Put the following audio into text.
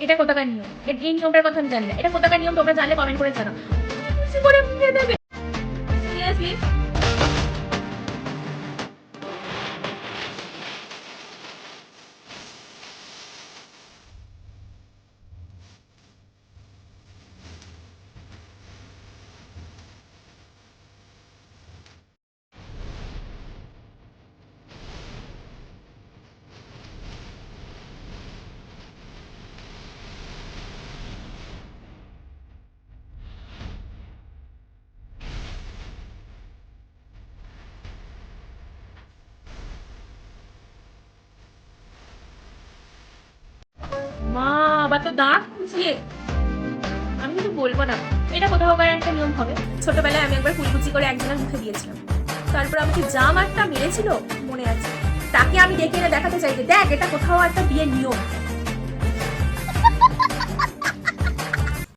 এটা কোথাকার নিয়ম? এই নিয়মটার কথা আমি জানি না। এটা কোথাকার নিয়ম তোমরা জানলে কমেন্ট করে জানাও। কিছু করে দিয়ে দেবে। সিরিয়াসলি? মা, আবার তো দাঁত খুঁচিয়ে। আমি কিছু বলবো না। এটা কোথাওকার একটা নিয়ম হবে। ছোটবেলায় আমি একবার কুলকুচি করে একজনের মুখে দিয়েছিলাম। তারপর আমাকে যা মারটা মেরেছিল মনে আছে। তাকে আমি ডেকে এনে দেখাতে চাই যে দেখ এটা কোথাও একটা বিয়ের নিয়ম।